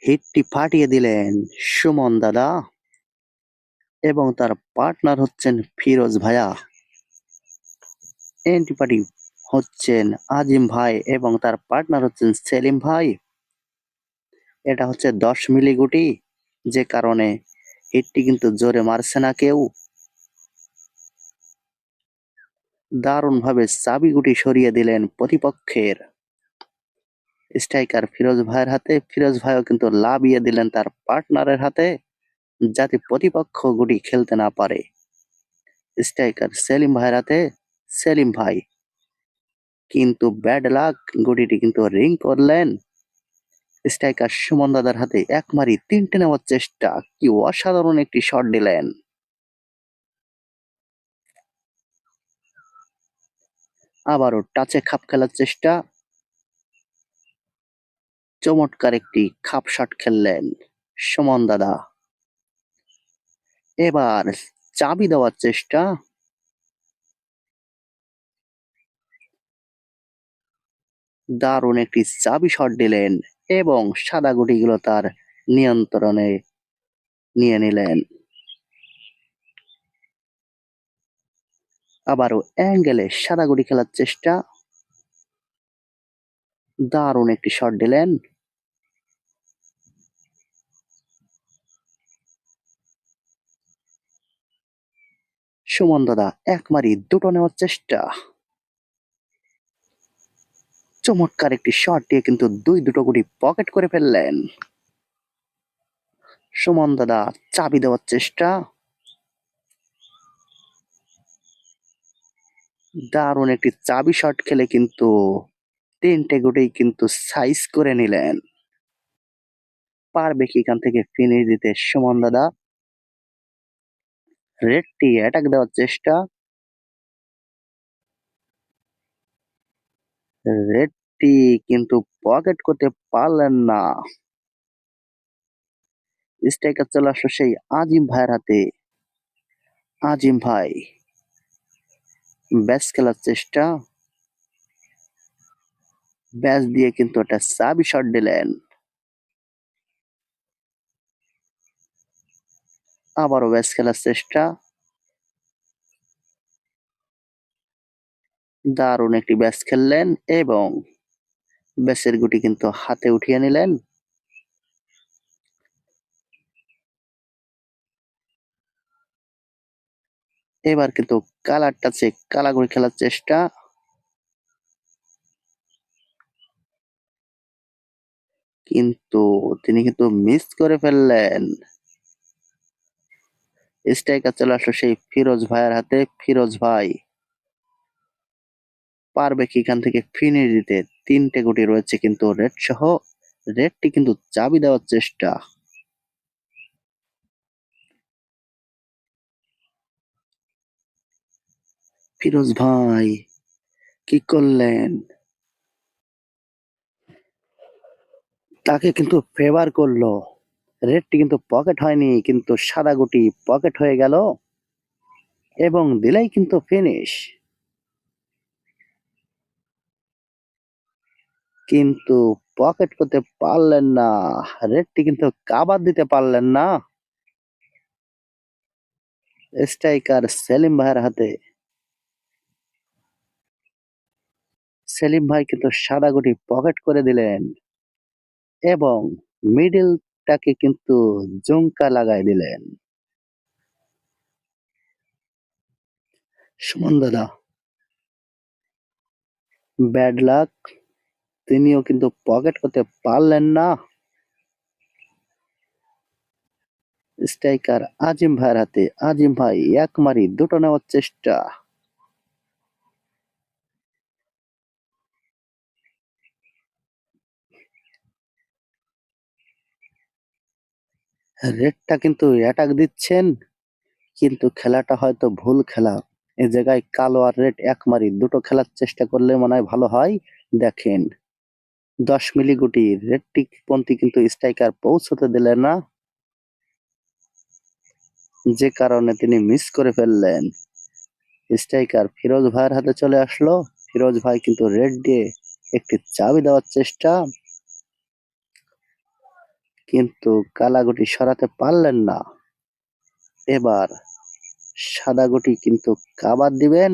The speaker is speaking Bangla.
হিটটি ফাটিয়ে দিলেন সুমন দাদা এবং তার পার্টনার হচ্ছেন ফিরোজ ভাইয়া। এন্টিপার্টি হচ্ছেন আজিম ভাই এবং তার পার্টনার হচ্ছেন সেলিম ভাই। এটা হচ্ছে 10 মিলি গুটি, যে কারণে হিটটি কিন্তু জোরে মারছে না কেউ। দারুণভাবে চাবি গুটি সরিয়ে দিলেন প্রতিপক্ষের স্ট্রাইকার ফিরোজ ভাইয়ের হাতে। ফিরোজ ভাইও কিন্তু লাভিয়ে দিলেন তার পার্টনারের হাতে, যাতে প্রতিপক্ষ গুটি খেলতে না পারে। স্ট্রাইকার সেলিম ভাইয়ের হাতে। সেলিম ভাই কিন্তু ব্যাড লাক, গুটিটি কিন্তু রিং করলেন। স্ট্রাইকার সুমন দাদার হাতে এক মারি তিনটে নেওয়ার চেষ্টা, কি অসাধারণ একটি শট দিলেন। আবারও টাচে খাপ খেলার চেষ্টা, চমৎকার একটি খাপ শট খেললেন সুমন দাদা। এবার চাবি দেওয়ার চেষ্টা, দারুণ একটি চাবি শট দিলেন এবং সাদা গুটিগুলো তার নিয়ন্ত্রণে নিয়ে নিলেন। আবারও অ্যাঙ্গেলে সাদা গুটি খেলার চেষ্টা, দারুণ একটি শট দিলেন। সুমন দাদা এক মারি দুটো নেওয়ার চেষ্টা, চমৎকার একটি শট দিয়ে কিন্তু দুটো গুটি পকেট করে ফেললেন। সুমন দাদা চাবি দেওয়ার চেষ্টা, দারুণ একটি চাবি শট খেলে কিন্তু তিনটে গুটি কিন্তু সাইজ করে নিলেন। পারবে কি এখান থেকে ফিনিশ দিতে সুমন দাদা? রেডটি অ্যাটাক দেওয়ার চেষ্টা, রেডটি কিন্তু পকেট করতে পারলেন না। স্ট্রাইকার চলে আসলো সেই আজিম ভাইয়ের হাতে। আজিম ভাই ব্যাস খেলার চেষ্টা, ব্যাস দিয়ে কিন্তু একটা চাবি শট দিলেন। আবারও ব্যাস খেলার চেষ্টা, দারুণ একটি ব্যাস খেললেন এবং ব্যাসের গুটি কিন্তু হাতে উঠিয়ে নিলেন। এবার কিন্তু কালার টাচে কালাগুড়ি খেলার চেষ্টা, কিন্তু তিনি কিন্তু মিস করে ফেললেন। স্ট্রাইকার চলে আসলো সেই ফিরোজ ভাইয়ের হাতে। ফিরোজ ভাই পারবে কি এখান থেকে ফিনিশ দিতে? তিনটে গুটি রয়েছে কিন্তু রেড সহ। রেডটি কিন্তু চাবি দেওয়ার চেষ্টা, ফিরোজ ভাই কি করলেন? তাকে কিন্তু ফেভার করলো। রেডটি কিন্তু পকেট হয়নি, কিন্তু সাদা গুটি পকেট হয়ে গেল এবং দিলেই কিন্তু ফিনিশ। কিন্তু পকেট করতে পারলেন না। রেডটি কিন্তু কাভার দিতে পারলেন না। স্ট্রাইকার সেলিম ভাইয়ের হাতে। সেলিম ভাই কিন্তু সাদা গুটি পকেট করে দিলেন এবং মিডলটাকে কিন্তু জুমকা লাগাই দিলেন। সুমন দাদা ব্যাড লাক, তিনিও কিন্তু পকেট করতে পারলেন না। স্ট্রাইকার আজিম ভাইয়ের হাতে। আজিম ভাই এক মারি দুটো নেওয়ার চেষ্টা, রেডটা কিন্তু অ্যাটাক দিচ্ছেন, কিন্তু খেলাটা হয়তো ভুল খেলা। এ জায়গায় কালো আর রেড এক মারি দুটো খেলার চেষ্টা করলে মনে হয় ভালো হয়। দেখেন 10 মিলি গুটি রেডটি পন্থী কিন্তু স্ট্রাইকার পৌঁছতে দিলেন না, যে কারণে তিনি মিস করে ফেললেন। স্ট্রাইকার ফিরোজ ভাইয়ের হাতে চলে আসলো। ফিরোজ ভাই কিন্তু রেড দিয়ে একটি চাবি দেওয়ার চেষ্টা, কিন্তু কালা গুটি সরাতে পারলেন না। এবার সাদা গুটি কিন্তু কাবার দিবেন